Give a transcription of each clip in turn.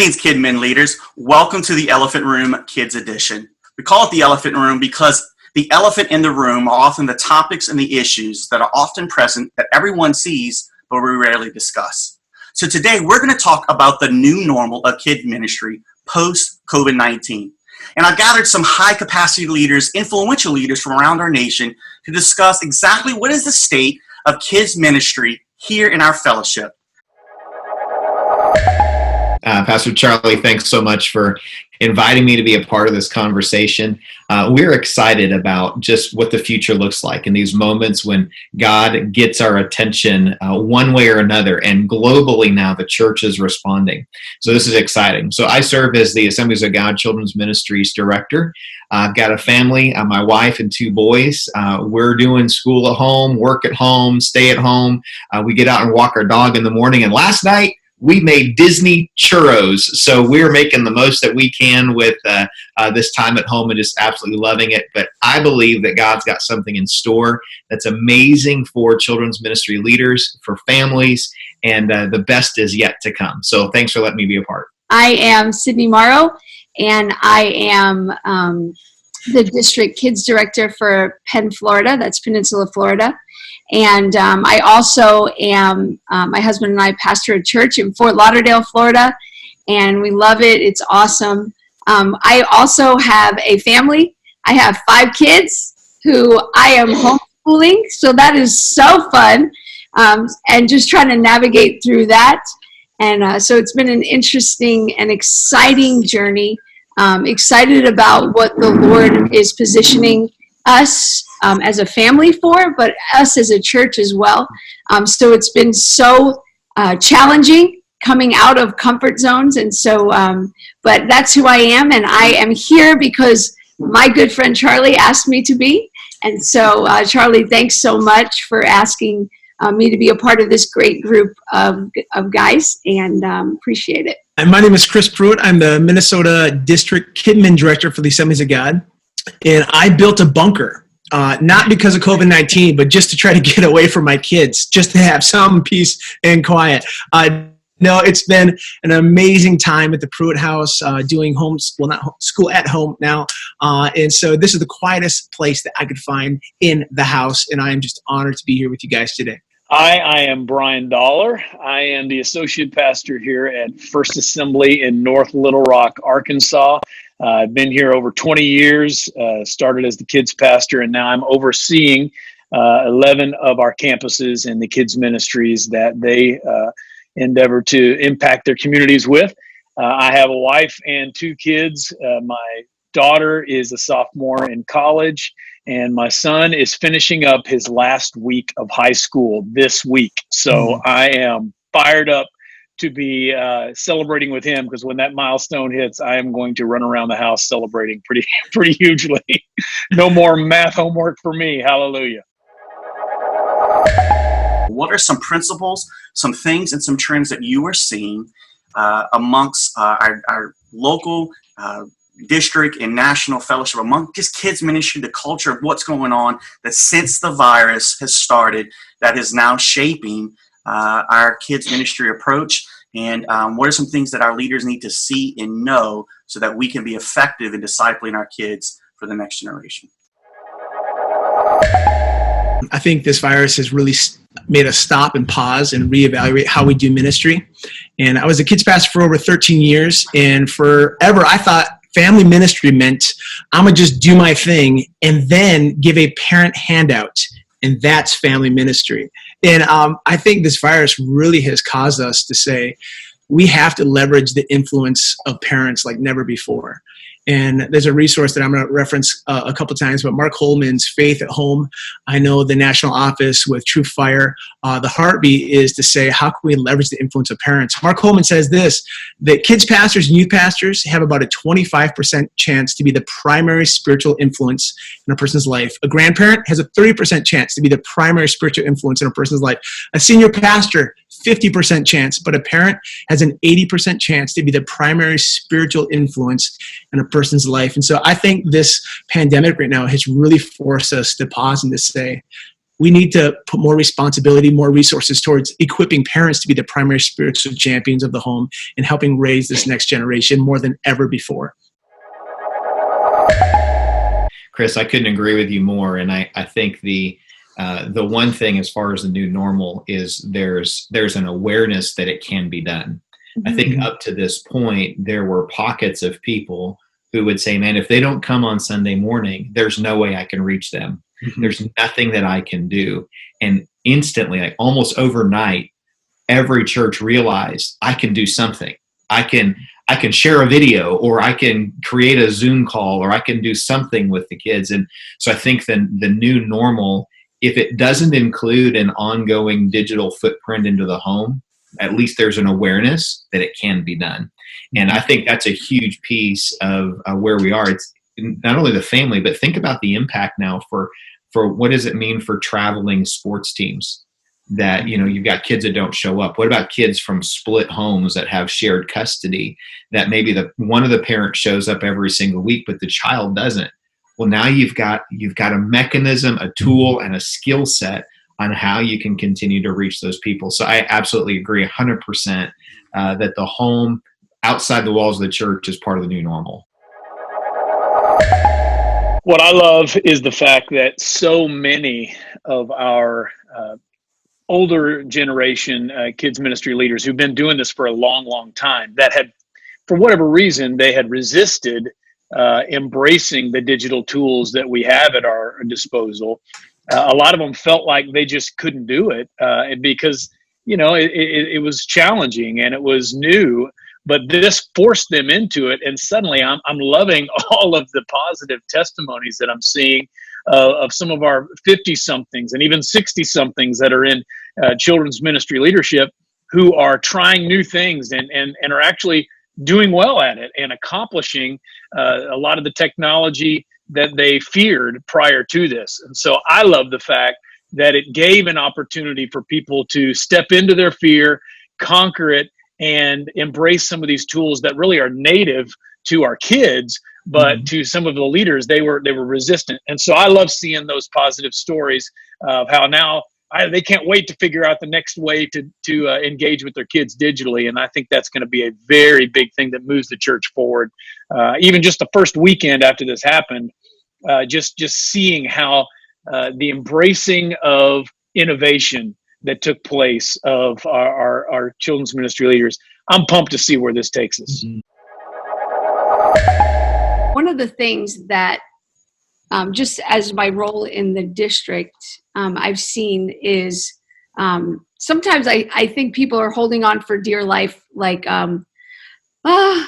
Greetings, Kidmin leaders. Welcome to the Elephant Room Kids Edition. We call it the Elephant Room because the elephant in the room are often the topics and the issues that are often present that everyone sees, but we rarely discuss. So today we're going to talk about the new normal of kid ministry post-COVID-19. And I've gathered some high-capacity leaders, influential leaders from around our nation to discuss exactly what is the state of kids ministry here in our fellowship. Pastor Charlie, thanks so much for inviting me to be a part of this conversation. We're excited about just what the future looks like in these moments when God gets our attention one way or another, and globally now the church is responding. So this is exciting. So I serve as the Assemblies of God Children's Ministries Director. I've got a family, my wife and two boys. We're doing school at home, work at home, stay at home. We get out and walk our dog in the morning. And last night, we made Disney churros, so we're making the most that we can with this time at home and just absolutely loving it. But I believe that God's got something in store that's amazing for children's ministry leaders, for families, and the best is yet to come. So thanks for letting me be a part. I am Sydney Morrow, and I am the District Kids Director for Penn, Florida. That's Peninsula, Florida. And I also am, my husband and I pastor a church in Fort Lauderdale, Florida, and we love it. It's awesome. I also have a family. I have 5 kids who I am homeschooling, so that is so fun, and just trying to navigate through that. And so it's been an interesting and exciting journey. Excited about what the Lord is positioning us as a family for, but us as a church as well. So it's been so challenging coming out of comfort zones. And so, but that's who I am. And I am here because my good friend Charlie asked me to be. And so, Charlie, thanks so much for asking me to be a part of this great group of guys, and appreciate it. And my name is Chris Pruett. I'm the Minnesota District Kidmin Director for the Assemblies of God. And I built a bunker, not because of COVID-19, but just to try to get away from my kids, just to have some peace and quiet. No, it's been an amazing time at the Pruett house, doing school at home now. And so this is the quietest place that I could find in the house. And I am just honored to be here with you guys today. Hi, I am Brian Dollar. I am the associate pastor here at First Assembly in North Little Rock, Arkansas. I've been here over 20 years, started as the kids pastor, and now I'm overseeing 11 of our campuses and the kids ministries that they endeavor to impact their communities with. I have a wife and 2 kids. My daughter is a sophomore in college, and my son is finishing up his last week of high school this week. So I am fired up to be celebrating with him, because when that milestone hits, I am going to run around the house celebrating pretty hugely. No more math homework for me. Hallelujah. What are some principles, some things, and some trends that you are seeing amongst our local district and national fellowship, among just kids ministry, the culture of what's going on that since the virus has started, that is now shaping our kids ministry approach? And what are some things that our leaders need to see and know so that we can be effective in discipling our kids for the next generation? I think this virus has really made us stop and pause and reevaluate how we do ministry. And I was a kids pastor for over 13 years, and forever I thought family ministry meant I'm going to just do my thing and then give a parent handout, and that's family ministry. And I think this virus really has caused us to say we have to leverage the influence of parents like never before. And there's a resource that I'm going to reference a couple times, but Mark Holman's Faith at Home. I know the national office with True Fire, the heartbeat is to say, how can we leverage the influence of parents? Mark Holman says this, that kids pastors and youth pastors have about a 25% chance to be the primary spiritual influence in a person's life. A grandparent has a 30% chance to be the primary spiritual influence in a person's life. A senior pastor, 50% chance, but a parent has an 80% chance to be the primary spiritual influence in a person's life. And so I think this pandemic right now has really forced us to pause and to say, we need to put more responsibility, more resources towards equipping parents to be the primary spiritual champions of the home and helping raise this next generation more than ever before. Chris, I couldn't agree with you more. And I think the one thing as far as the new normal is there's an awareness that it can be done. I think up to this point, there were pockets of people who would say, man, if they don't come on Sunday morning, there's no way I can reach them. There's nothing that I can do. And instantly, like almost overnight, every church realized I can do something. I can share a video, or I can create a Zoom call, or I can do something with the kids. And so I think the new normal, if it doesn't include an ongoing digital footprint into the home, at least there's an awareness that it can be done. And I think that's a huge piece of where we are. It's not only the family, but think about the impact now for what does it mean for traveling sports teams that, you've got kids that don't show up. What about kids from split homes that have shared custody, that maybe one of the parents shows up every single week, but the child doesn't? Well, now you've got a mechanism, a tool, and a skill set on how you can continue to reach those people. So I absolutely agree 100% that the home outside the walls of the church is part of the new normal. What I love is the fact that so many of our older generation kids ministry leaders who've been doing this for a long, long time, that had, for whatever reason, they had resisted embracing the digital tools that we have at our disposal. A lot of them felt like they just couldn't do it because, it was challenging and it was new, but this forced them into it. And suddenly I'm loving all of the positive testimonies that I'm seeing of some of our 50-somethings and even 60-somethings that are in children's ministry leadership who are trying new things and are actually doing well at it and accomplishing a lot of the technology that they feared prior to this. And so I love the fact that it gave an opportunity for people to step into their fear, conquer it, and embrace some of these tools that really are native to our kids, but to some of the leaders, they were resistant. And so I love seeing those positive stories of how now they can't wait to figure out the next way to engage with their kids digitally. And I think that's going to be a very big thing that moves the church forward. Even just the first weekend after this happened, just seeing how the embracing of innovation that took place of our children's ministry leaders, I'm pumped to see where this takes us. One of the things that, just as my role in the district, I've seen is sometimes I think people are holding on for dear life, like, I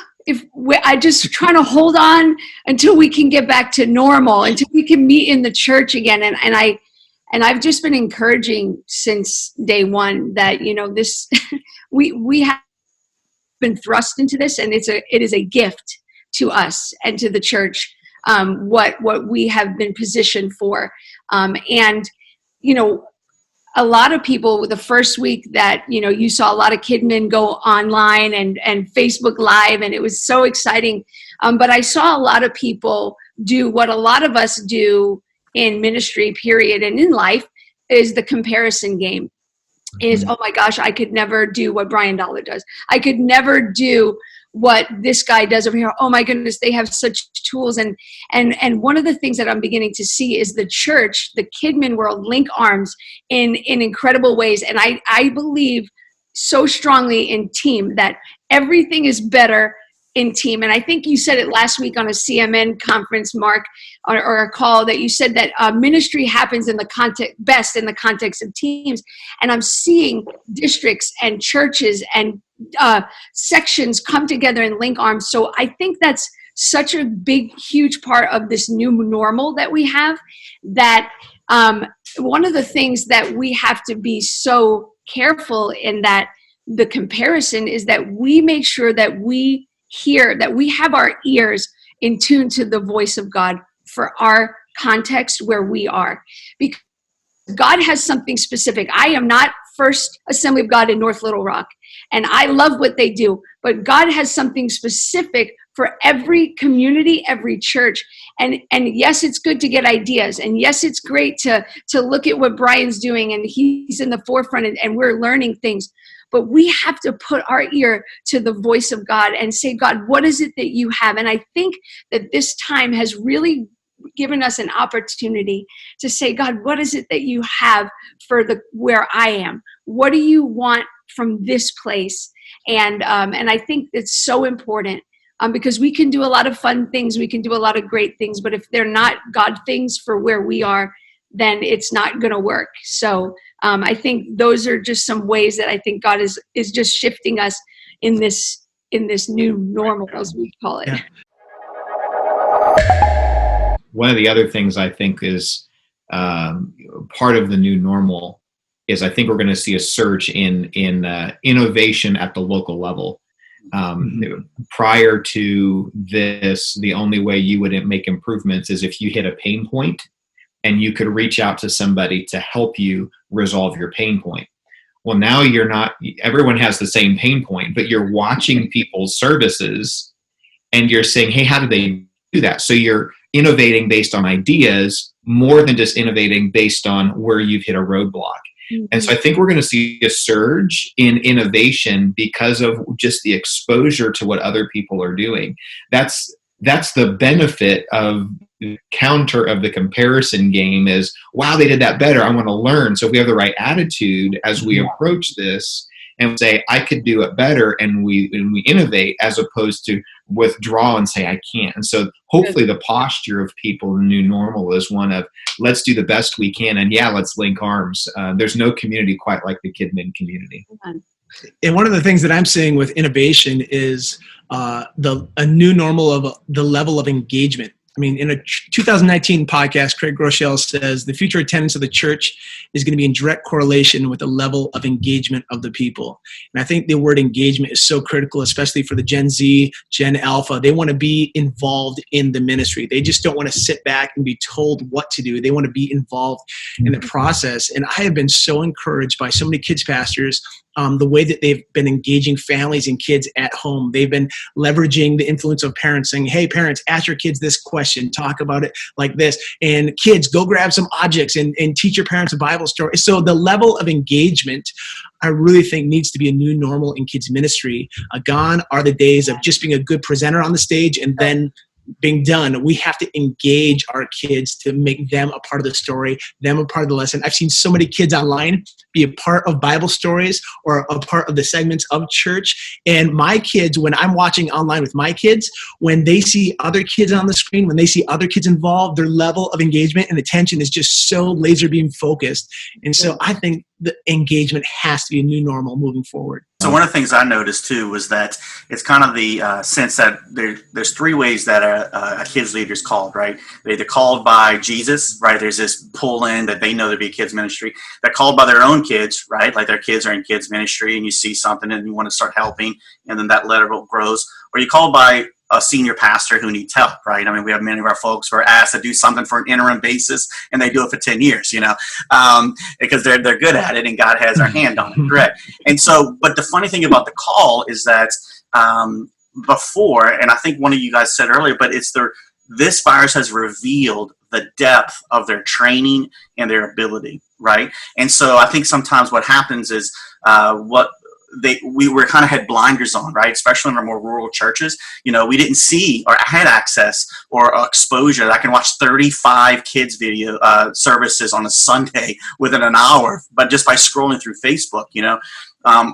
just trying to hold on until we can get back to normal, until we can meet in the church again. And I've just been encouraging since day one that, this, we have been thrust into this, and it is a gift to us and to the church, what we have been positioned for. And, a lot of people, the first week that, you saw a lot of Kidmin go online and Facebook Live, and it was so exciting. But I saw a lot of people do what a lot of us do in ministry, period, and in life, is the comparison game. Is, oh my gosh, I could never do what Brian Dollar does. I could never do what this guy does over here. Oh my goodness, they have such tools. And one of the things that I'm beginning to see is the church, the Kidmin world, link arms in incredible ways. And I believe so strongly in team, that everything is better in team. And I think you said it last week on a CMN conference, Mark, or a call, that you said that ministry happens best in the context of teams. And I'm seeing districts and churches and sections come together and link arms. So I think that's such a big, huge part of this new normal that we have, that one of the things that we have to be so careful in, that the comparison, is that we make sure that we hear, that we have our ears in tune to the voice of God for our context where we are. Because God has something specific. I am not First Assembly of God in North Little Rock. And I love what they do, but God has something specific for every community, every church. And yes, it's good to get ideas. And yes, it's great to look at what Brian's doing, and he's in the forefront, and we're learning things. But we have to put our ear to the voice of God and say, God, what is it that you have? And I think that this time has really given us an opportunity to say, God, what is it that you have for where I am? What do you want from this place? And I think it's so important. Because we can do a lot of fun things, we can do a lot of great things, but if they're not God things for where we are, then it's not going to work. So I think those are just some ways that I think God is just shifting us in this new normal, as we call it. Yeah. One of the other things I think is part of the new normal is I think we're going to see a surge in innovation at the local level. Prior to this, the only way you would make improvements is if you hit a pain point and you could reach out to somebody to help you resolve your pain point. Well, now everyone has the same pain point, but you're watching people's services and you're saying, hey, how do they do that? So you're innovating based on ideas more than just innovating based on where you've hit a roadblock. And so I think we're going to see a surge in innovation because of just the exposure to what other people are doing. That's the benefit of the counter of the comparison game is, wow, they did that better. I want to learn. So if we have the right attitude as we approach this and say, I could do it better, and we innovate as opposed to withdraw and say, I can't. And so hopefully the posture of people in the new normal is one of, let's do the best we can. And yeah, let's link arms. There's no community quite like the Kidmin community. And one of the things that I'm seeing with innovation is a new normal of the level of engagement. I mean, in a 2019 podcast, Craig Groeschel says the future attendance of the church is going to be in direct correlation with the level of engagement of the people. And I think the word engagement is so critical, especially for the Gen Z, Gen Alpha. They want to be involved in the ministry. They just don't want to sit back and be told what to do. They want to be involved in the process. And I have been so encouraged by so many kids pastors, the way that they've been engaging families and kids at home. They've been leveraging the influence of parents, saying, hey, parents, ask your kids this question, talk about it like this. And kids, go grab some objects and teach your parents a Bible story. So the level of engagement, I really think, needs to be a new normal in kids ministry. Gone are the days of just being a good presenter on the stage and then being done. We have to engage our kids to make them a part of the story, them a part of the lesson. I've seen so many kids online be a part of Bible stories or a part of the segments of church. And my kids, when I'm watching online with my kids, when they see other kids on the screen, when they see other kids involved, their level of engagement and attention is just so laser beam focused. And so I think the engagement has to be a new normal moving forward. So one of the things I noticed too was that it's kind of the sense that there's three ways that a kids leader is called, right? They're either called by Jesus, right? There's this pull in that they know to be a kids ministry. They're called by their own kids, right? Like their kids are in kids ministry and you see something and you want to start helping, and then that level grows. Or you're called by a senior pastor who needs help, right? I mean, we have many of our folks who are asked to do something for an interim basis, and they do it for 10 years, because they're good at it, and God has our hand on it, correct? And so, but the funny thing about the call is that before, and I think one of you guys said earlier, but this virus has revealed the depth of their training and their ability, right? And so I think sometimes what happens is we were kind of had blinders on, right? Especially in our more rural churches. We didn't see or had access or exposure. I can watch 35 kids video services on a Sunday within an hour, but just by scrolling through Facebook,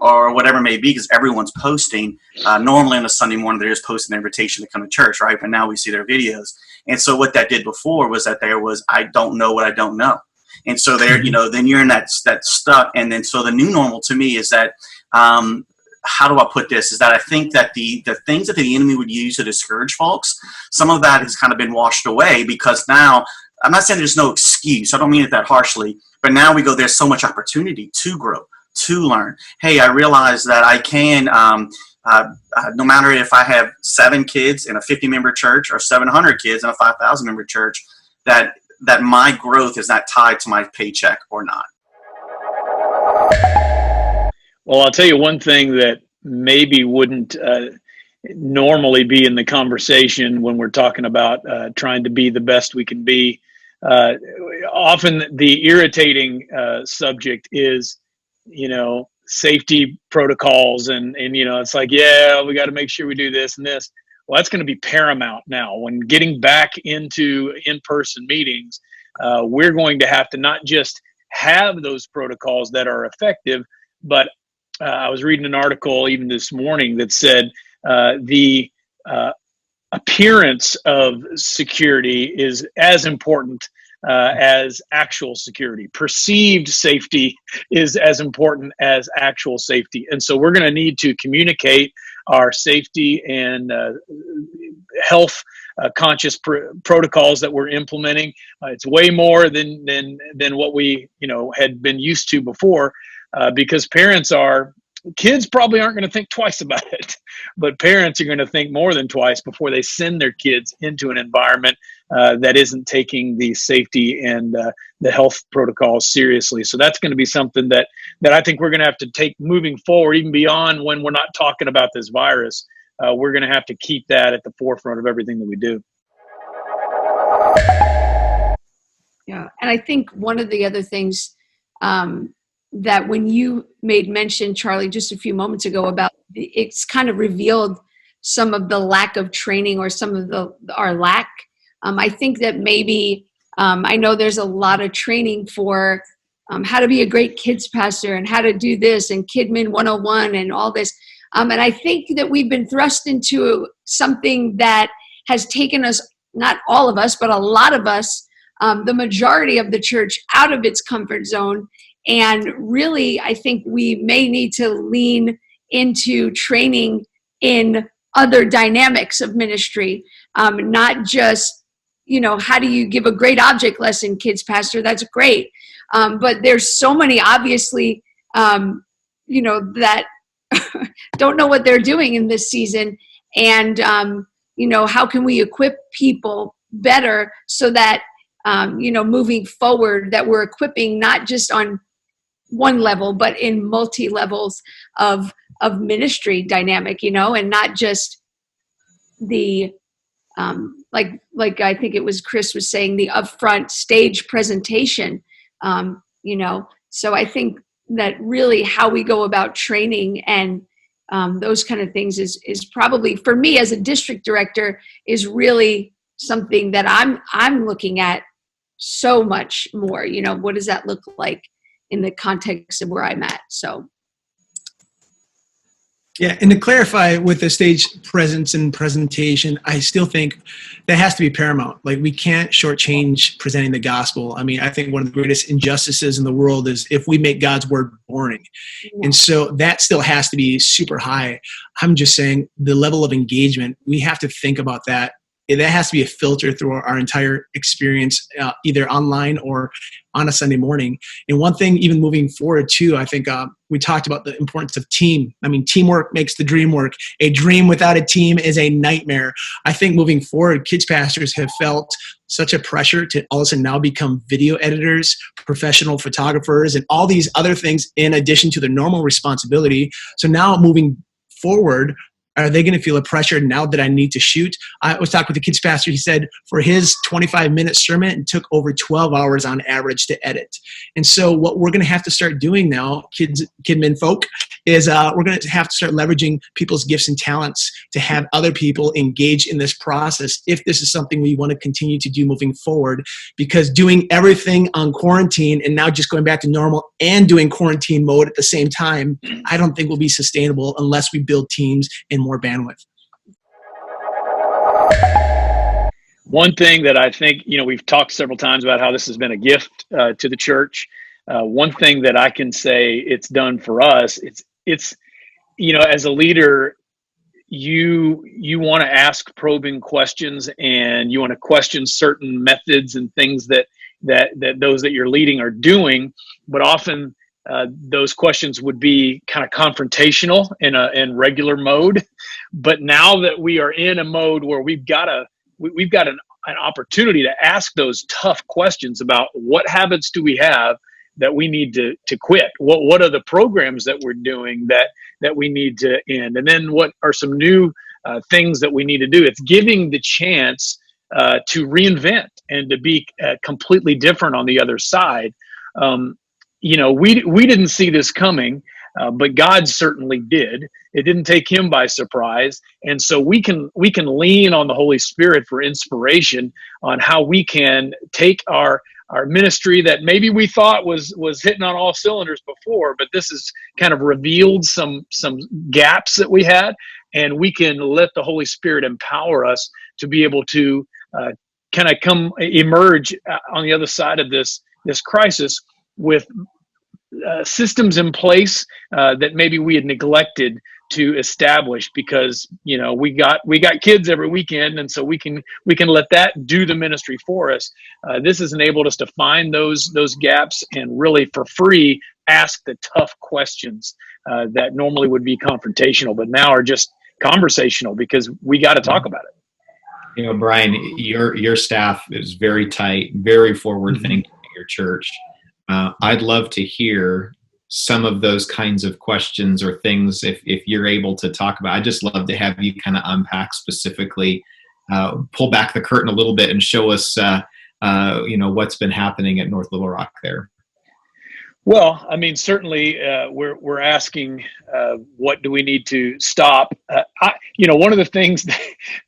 or whatever it may be, because everyone's posting. Normally on a Sunday morning, they're just posting an invitation to come to church, right? But now we see their videos. And so what that did before was that there was, I don't know what I don't know. And so there, then you're in that stuck. And then so the new normal to me is that, how do I put this? Is that I think that the things that the enemy would use to discourage folks, some of that has kind of been washed away, because now, I'm not saying there's no excuse. I don't mean it that harshly, but now we go, there's so much opportunity to grow, to learn. Hey, I realize that I can, no matter if I have 7 kids in a 50-member church or 700 kids in a 5,000-member church, that my growth is not tied to my paycheck or not. Well, I'll tell you one thing that maybe wouldn't normally be in the conversation when we're talking about trying to be the best we can be. Often the irritating subject is, safety protocols and it's like, yeah, we got to make sure we do this and this. Well, that's going to be paramount now. When getting back into in-person meetings, we're going to have to not just have those protocols that are effective, but I was reading an article even this morning that said the appearance of security is as important as actual security. Perceived safety is as important as actual safety. And so we're going to need to communicate our safety and health conscious protocols that we're implementing. It's way more than what we had been used to before, because kids probably aren't going to think twice about it, but parents are going to think more than twice before they send their kids into an environment that isn't taking the safety and the health protocols seriously. So that's going to be something that I think we're going to have to take moving forward, even beyond when we're not talking about this virus. We're going to have to keep that at the forefront of everything that we do. Yeah, and I think one of the other things that when you made mention, Charlie, just a few moments ago about it's kind of revealed some of the lack of training or some of our lack. I think that maybe, I know there's a lot of training for how to be a great kids pastor and how to do this and Kidmin 101 and all this. And I think that we've been thrust into something that has taken us, not all of us, but a lot of us, the majority of the church, out of its comfort zone. And really, I think we may need to lean into training in other dynamics of ministry, not just, how do you give a great object lesson, kids pastor? That's great. But there's so many, obviously, that don't know what they're doing in this season. And, how can we equip people better so that, moving forward, that we're equipping not just on one level, but in multi levels of ministry dynamic, and not just the, like I think it was Chris was saying, the upfront stage presentation, so I think that really how we go about training and those kind of things is probably, for me as a district director, is really something that I'm looking at so much more. What does that look like in the context of where I'm at? So. Yeah, and to clarify with the stage presence and presentation, I still think that has to be paramount. Like, we can't shortchange presenting the gospel. I mean, I think one of the greatest injustices in the world is if we make God's word boring. Yeah. And so that still has to be super high. I'm just saying the level of engagement, we have to think about that. That has to be a filter through our entire experience, either online or on a Sunday morning. And one thing, even moving forward too, I think we talked about the importance of team. I mean, teamwork makes the dream work. A dream without a team is a nightmare. I think moving forward, kids pastors have felt such a pressure to all of a sudden now become video editors, professional photographers, and all these other things in addition to their normal responsibility. So now moving forward, are they going to feel a pressure now that I need to shoot? I was talking with the kids pastor. He said for his 25-minute sermon, it took over 12 hours on average to edit. And so what we're going to have to start doing now, Kidmin folk, is we're going to have to start leveraging people's gifts and talents to have other people engage in this process if this is something we want to continue to do moving forward. Because doing everything on quarantine and now just going back to normal and doing quarantine mode at the same time, I don't think will be sustainable unless we build teams and more bandwidth. One thing that I think, we've talked several times about how this has been a gift to the church. One thing that I can say it's done for us, it's as a leader, you want to ask probing questions and you want to question certain methods and things that those that you're leading are doing, but often those questions would be kind of confrontational in regular mode. But now that we are in a mode where we've got an opportunity to ask those tough questions about what habits do we have that we need to quit? What are the programs that we're doing that we need to end? And then what are some new things that we need to do? It's giving the chance to reinvent and to be completely different on the other side. We didn't see this coming, but God certainly did. It didn't take him by surprise, and so we can lean on the Holy Spirit for inspiration on how we can take our ministry that maybe we thought was hitting on all cylinders before, but this has kind of revealed some gaps that we had, and we can let the Holy Spirit empower us to be able to kind of emerge on the other side of this crisis with systems in place that maybe we had neglected to establish, because we got kids every weekend, and so we can let that do the ministry for us. This has enabled us to find those gaps and really for free ask the tough questions that normally would be confrontational, but now are just conversational because we got to talk about it. Brian, your staff is very tight, very forward thinking at your church. I'd love to hear some of those kinds of questions or things if you're able to talk about. I'd just love to have you kind of unpack specifically, pull back the curtain a little bit and show us, what's been happening at North Little Rock there. Well, I mean, certainly we're asking what do we need to stop. One of the things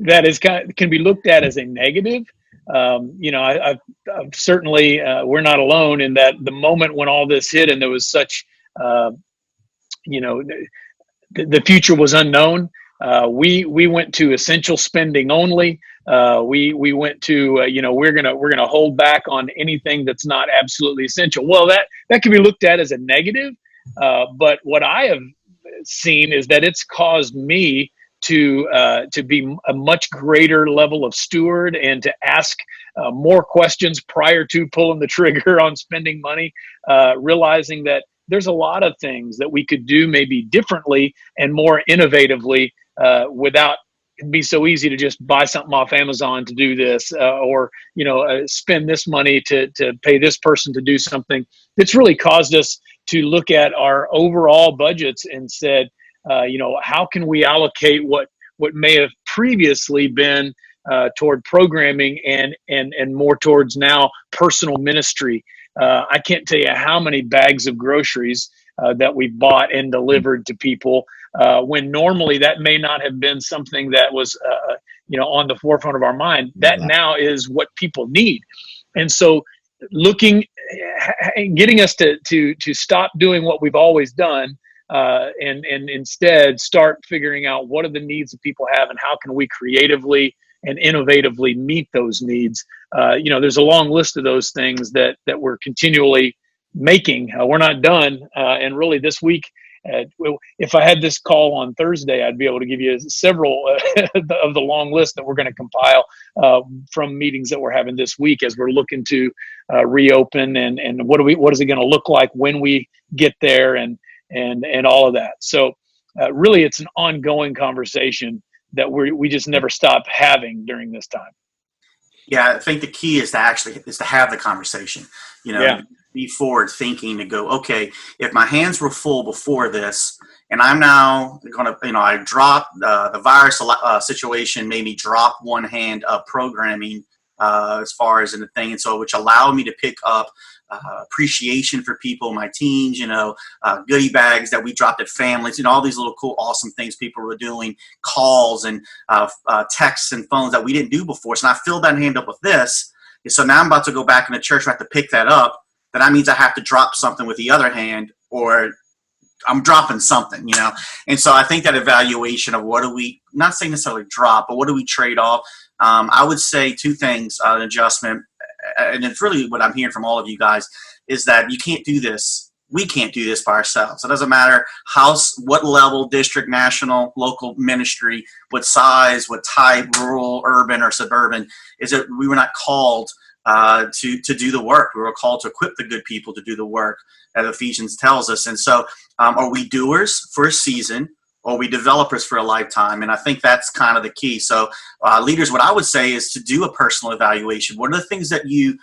that is can be looked at as a negative. I've certainly we're not alone in that. The moment when all this hit and there was such, the future was unknown. We went to essential spending only. We went to we're gonna hold back on anything that's not absolutely essential. Well, that can be looked at as a negative, but what I have seen is that it's caused me to be a much greater level of steward and to ask more questions prior to pulling the trigger on spending money, realizing that there's a lot of things that we could do maybe differently and more innovatively without it be so easy to just buy something off Amazon to do this or spend this money to pay this person to do something. It's really caused us to look at our overall budgets and said, how can we allocate what may have previously been toward programming and more towards now personal ministry. I can't tell you how many bags of groceries that we bought and delivered to people when normally that may not have been something that was on the forefront of our mind. That now is what people need. And so getting us to stop doing what we've always done and instead start figuring out what are the needs that people have and how can we creatively and innovatively meet those needs. There's a long list of those things that we're continually making. We're not done. And really this week, if I had this call on Thursday, I'd be able to give you several of the long list that we're going to compile from meetings that we're having this week as we're looking to reopen and what is it going to look like when we get there and all of that. So really it's an ongoing conversation that we just never stop having during this time. Yeah, I think the key is to have the conversation, be forward thinking to go, okay, if my hands were full before this and I'm now going to, I dropped the virus situation made me drop one hand of programming as far as in the thing. And so, which allowed me to pick up appreciation for people, my teens, goodie bags that we dropped at families, all these little cool, awesome things people were doing, calls and texts and phones that we didn't do before. So now I filled that hand up with this. And so now I'm about to go back in the church. I have to pick that up. That means I have to drop something with the other hand, or I'm dropping something, And so I think that evaluation of what do we, not saying necessarily drop, but what do we trade off? I would say two things, an adjustment, and it's really what I'm hearing from all of you guys, is that you can't do this. We can't do this by ourselves. It doesn't matter what level, district, national, local ministry, what size, what type, rural, urban, or suburban, is that we were not called to do the work. We were called to equip the good people to do the work that Ephesians tells us. And so are we doers for a season, or are we developers for a lifetime? And I think that's kind of the key. So leaders, what I would say is to do a personal evaluation. What are the things that you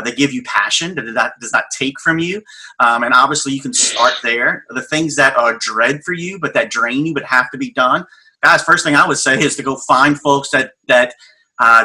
They give you passion that does not take from you. And obviously you can start there. The things that are dread for you, but that drain you, but have to be done. Guys, first thing I would say is to go find folks that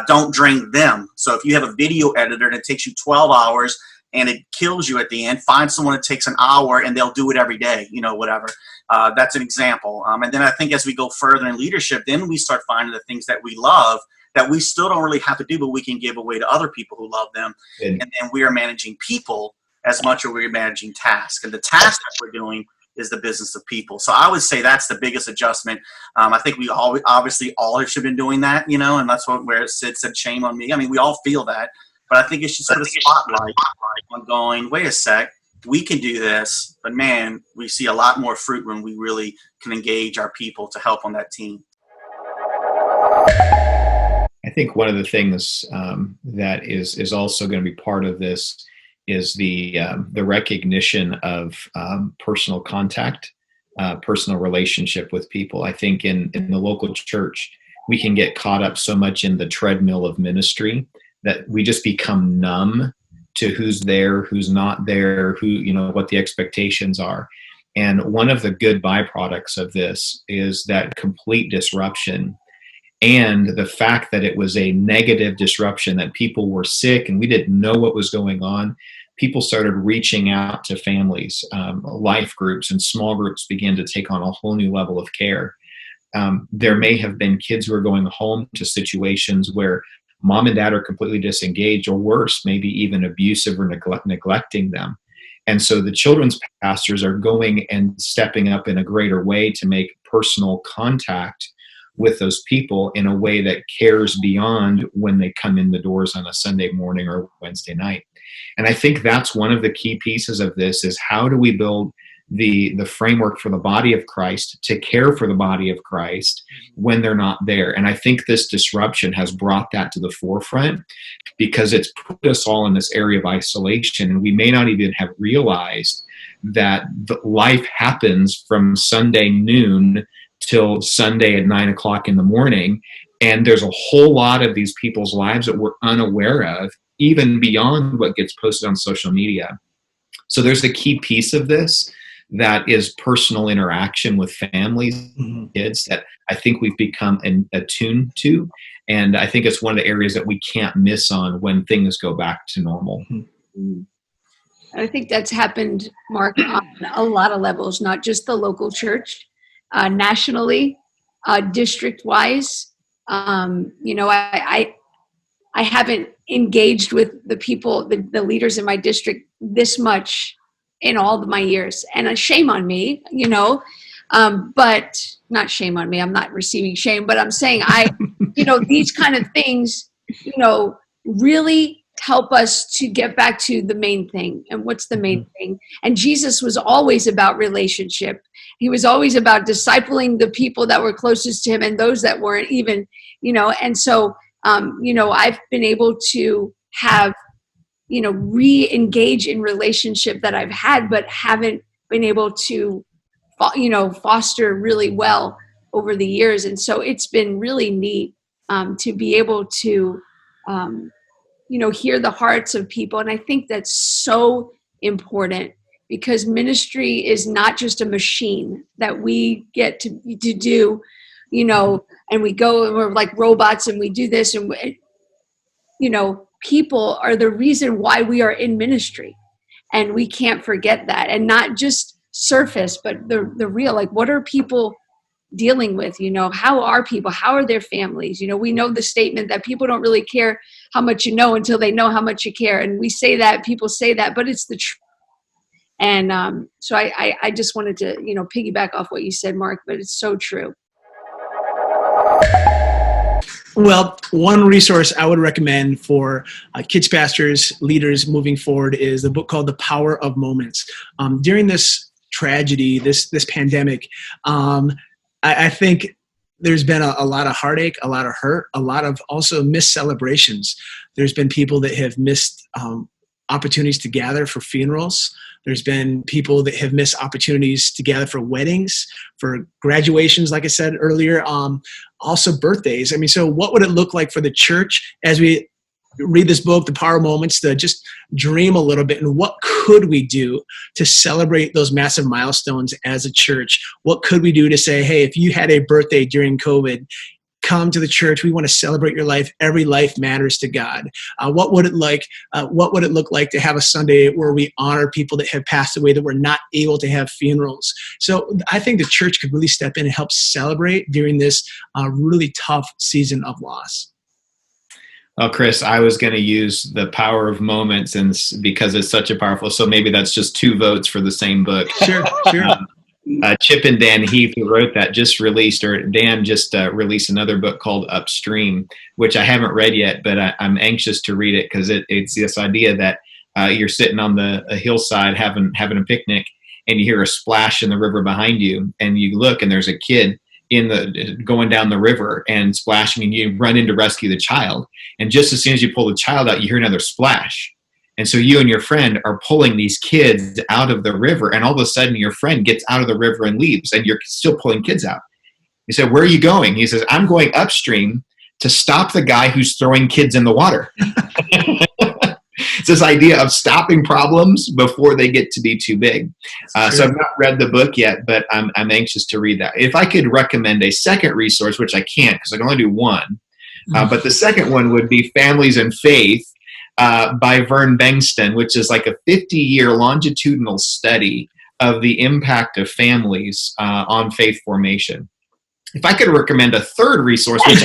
don't drain them. So if you have a video editor and it takes you 12 hours and it kills you at the end, find someone that takes an hour and they'll do it every day, whatever. That's an example. And then I think as we go further in leadership, then we start finding the things that we love that we still don't really have to do, but we can give away to other people who love them. And then we are managing people as much as we're managing tasks. And the task that we're doing is the business of people. So I would say that's the biggest adjustment. I think we all should have been doing that, and that's where Sid said, shame on me. I mean, we all feel that, but I think it should put a spotlight on going, wait a sec, we can do this, but man, we see a lot more fruit when we really can engage our people to help on that team. I think one of the things that is also going to be part of this is the recognition of personal contact, personal relationship with people. I think in the local church, we can get caught up so much in the treadmill of ministry that we just become numb to who's there, who's not there, what the expectations are. And one of the good byproducts of this is that complete disruption. And the fact that it was a negative disruption, that people were sick and we didn't know what was going on, people started reaching out to families, life groups and small groups began to take on a whole new level of care. There may have been kids who are going home to situations where mom and dad are completely disengaged, or worse, maybe even abusive or neglecting them. And so the children's pastors are going and stepping up in a greater way to make personal contact with those people in a way that cares beyond when they come in the doors on a Sunday morning or Wednesday night. And I think that's one of the key pieces of this is how do we build the framework for the body of Christ to care for the body of Christ when they're not there. And I think this disruption has brought that to the forefront because it's put us all in this area of isolation. And we may not even have realized that life happens from Sunday noon till Sunday at 9 o'clock in the morning. And there's a whole lot of these people's lives that we're unaware of, even beyond what gets posted on social media. So there's the key piece of this that is personal interaction with families, kids, that I think we've become attuned to. And I think it's one of the areas that we can't miss on when things go back to normal. I think that's happened, Mark, on a lot of levels, not just the local church, nationally, district-wise. I haven't engaged with the people, the leaders in my district this much in all of my years. And shame on me, but not shame on me. I'm not receiving shame, but I'm saying these kind of things, really help us to get back to the main thing. And what's the main thing? And Jesus was always about relationship. He was always about discipling the people that were closest to him and those that weren't even, and so, I've been able to have, re-engage in relationship that I've had, but haven't been able to, foster really well over the years. And so it's been really neat to be able to, hear the hearts of people. And I think that's so important because ministry is not just a machine that we get to do, and we go and we're like robots and we do this and, people are the reason why we are in ministry. And we can't forget that. And not just surface, but the real, like, what are people dealing with? How are people? How are their families? We know the statement that people don't really care how much you know until they know how much you care. And we say that, people say that, but it's the truth. And so I just wanted to, piggyback off what you said, Mark, but it's so true. Well, one resource I would recommend for kids pastors, leaders moving forward is a book called The Power of Moments. During this tragedy, this pandemic, I think there's been a lot of heartache, a lot of hurt, a lot of also missed celebrations. There's been people that have missed opportunities to gather for funerals. There's been people that have missed opportunities to gather for weddings, for graduations, like I said earlier, also birthdays. I mean, so what would it look like for the church as we read this book, The Power of Moments, to just dream a little bit. And what could we do to celebrate those massive milestones as a church? What could we do to say, hey, if you had a birthday during COVID, come to the church. We want to celebrate your life. Every life matters to God. What would it look like to have a Sunday where we honor people that have passed away, that were not able to have funerals? So I think the church could really step in and help celebrate during this really tough season of loss. Well, Chris, I was going to use The Power of Moments, and because it's such a powerful, so maybe that's just 2 votes for the same book. Sure. Chip and Dan Heath, who wrote that, Dan just released another book called Upstream, which I haven't read yet, but I'm anxious to read it, because it's this idea that you're sitting on a hillside having a picnic, and you hear a splash in the river behind you, and you look, and there's a kid going down the river and splashing, and you run in to rescue the child. And just as soon as you pull the child out, you hear another splash. And so you and your friend are pulling these kids out of the river, and all of a sudden your friend gets out of the river and leaves, and you're still pulling kids out. You say, where are you going? He says, I'm going upstream to stop the guy who's throwing kids in the water. It's this idea of stopping problems before they get to be too big. So I've not read the book yet, but I'm anxious to read that. If I could recommend a second resource, which I can't because I can only do one, but the second one would be Families and Faith, by Vern Bengston, which is like a 50-year longitudinal study of the impact of families on faith formation. If I could recommend a third resource, which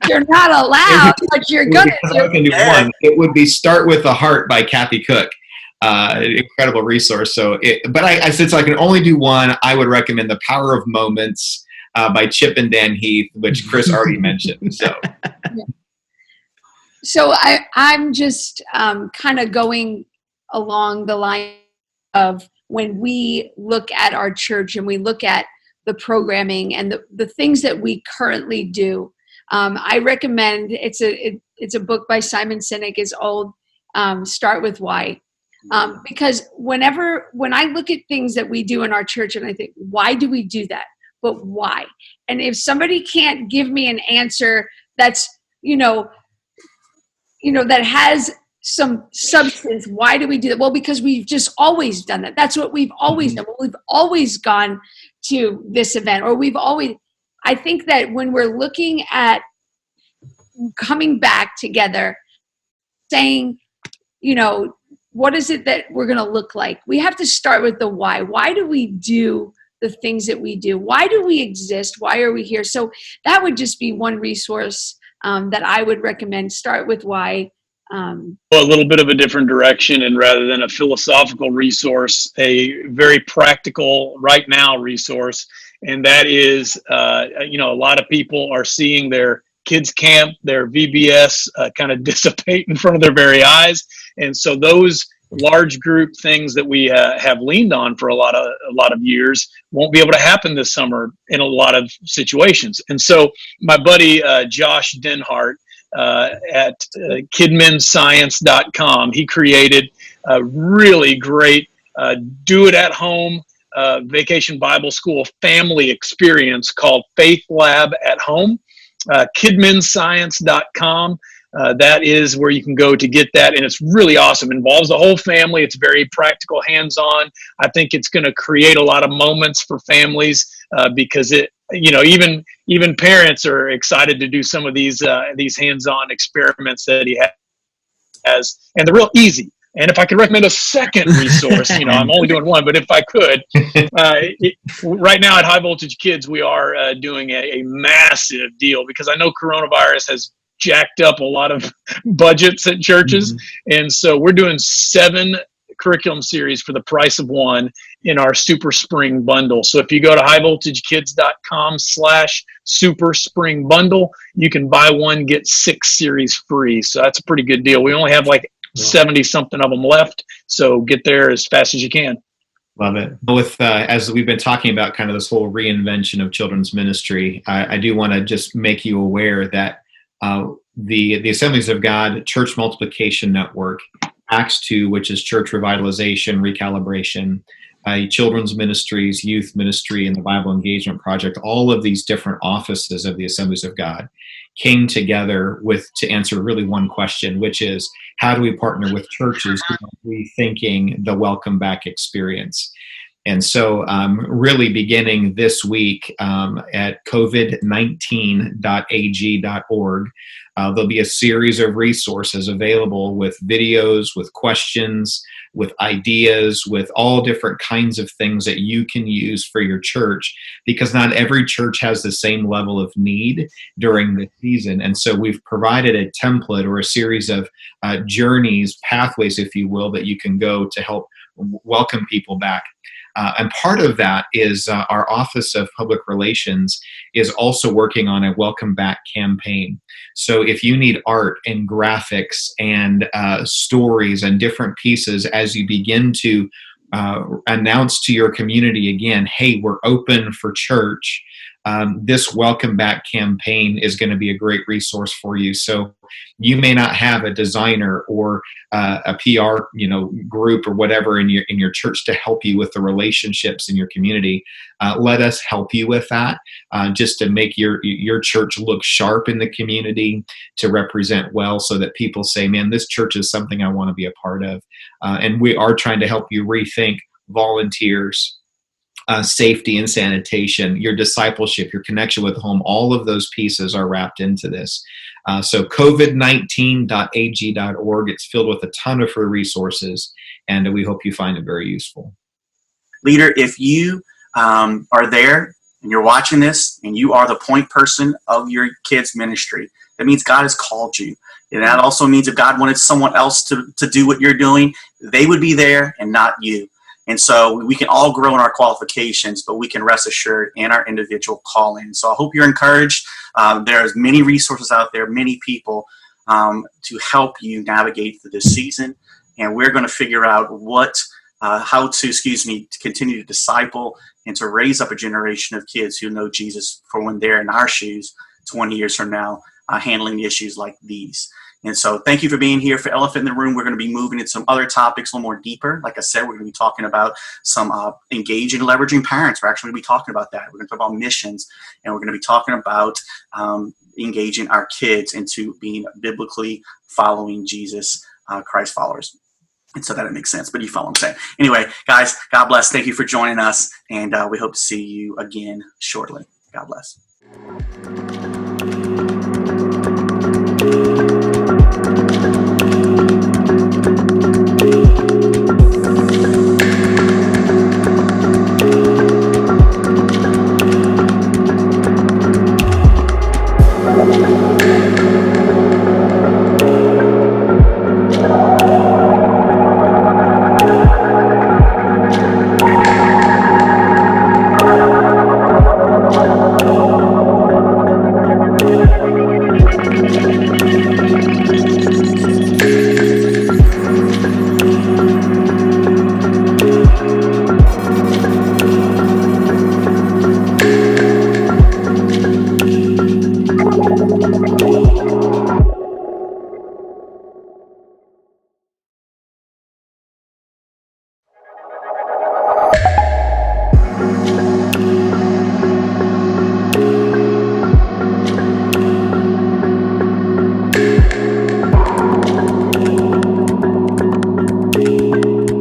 You're not allowed, but you're going to. I can do one. It would be Start with the Heart by Kathy Cook. Incredible resource. Since I can only do one, I would recommend The Power of Moments by Chip and Dan Heath, which Chris already mentioned. So I'm just kind of going along the line of when we look at our church and we look at the programming and the things that we currently do. I recommend, it's a book by Simon Sinek, is old, Start with Why. Because when I look at things that we do in our church and I think, why do we do that? But why? And if somebody can't give me an answer that's, that has some substance, why do we do that? Well, because we've just always done that. That's what we've always done. We've always gone to this event, or I think that when we're looking at coming back together, saying, what is it that we're going to look like? We have to start with the why. Why do we do the things that we do? Why do we exist? Why are we here? So that would just be one resource that I would recommend. Start with why. A little bit of a different direction, and rather than a philosophical resource, a very practical right now resource. And that is, a lot of people are seeing their kids camp, their VBS kind of dissipate in front of their very eyes. And so those large group things that we have leaned on for a lot of years won't be able to happen this summer in a lot of situations. And so my buddy, Josh Denhart, at kidminscience.com, he created a really great do it at home Vacation Bible School family experience called Faith Lab at Home. Kidminscience.com. That is where you can go to get that, and it's really awesome. It involves the whole family. It's very practical, hands-on. I think it's going to create a lot of moments for families because even parents are excited to do some of these hands-on experiments that he has, and they're real easy. And if I could recommend a second resource, I'm only doing one, but if I could, right now at High Voltage Kids, we are doing a Massive deal because I know coronavirus has jacked up a lot of budgets at churches. Mm-hmm. And so we're doing 7 curriculum series for the price of 1 in our Super Spring Bundle. So if you go to highvoltagekids.com/Super Spring Bundle, you can buy 1, get 6 series free. So that's a pretty good deal. We only have 70 something of them left. So get there as fast as you can. Love it. With as we've been talking about kind of this whole reinvention of children's ministry, I do want to just make you aware that the Assemblies of God Church Multiplication Network, Acts 2, which is church revitalization, recalibration, children's ministries, youth ministry, and the Bible Engagement Project, all of these different offices of the Assemblies of God came together to answer really one question, which is, how do we partner with churches who are rethinking the welcome back experience? And so really beginning this week at covid19.ag.org, there'll be a series of resources available with videos, with questions, with ideas, with all different kinds of things that you can use for your church, because not every church has the same level of need during the season. And so we've provided a template or a series of journeys, pathways, if you will, that you can go to help welcome people back. And part of that is our Office of Public Relations is also working on a Welcome Back campaign. So if you need art and graphics and stories and different pieces as you begin to announce to your community again, hey, we're open for church, this Welcome Back campaign is going to be a great resource for you. So you may not have a designer or a PR, group or whatever in your church to help you with the relationships in your community. Let us help you with that, just to make your church look sharp in the community, to represent well, so that people say, man, this church is something I want to be a part of. And we are trying to help you rethink volunteers, safety and sanitation, your discipleship, your connection with home. All of those pieces are wrapped into this. So covid19.ag.org, it's filled with a ton of free resources, and we hope you find it very useful. Leader, if you are there and you're watching this and you are the point person of your kids' ministry, that means God has called you. And that also means if God wanted someone else to do what you're doing, they would be there and not you. And so we can all grow in our qualifications, but we can rest assured in our individual calling. So I hope you're encouraged. There's many resources out there, many people to help you navigate through this season. And we're going to figure out how to continue to disciple and to raise up a generation of kids who know Jesus for when they're in our shoes 20 years from now, handling issues like these. And so thank you for being here for Elephant in the Room. We're going to be moving into some other topics a little more deeper. Like I said, we're going to be talking about some engaging and leveraging parents. We're actually going to be talking about that. We're going to talk about missions, and we're going to be talking about engaging our kids into being biblically following Jesus, Christ followers. And so that it makes sense, but you follow what I'm saying. Anyway, guys, God bless. Thank you for joining us, and we hope to see you again shortly. God bless.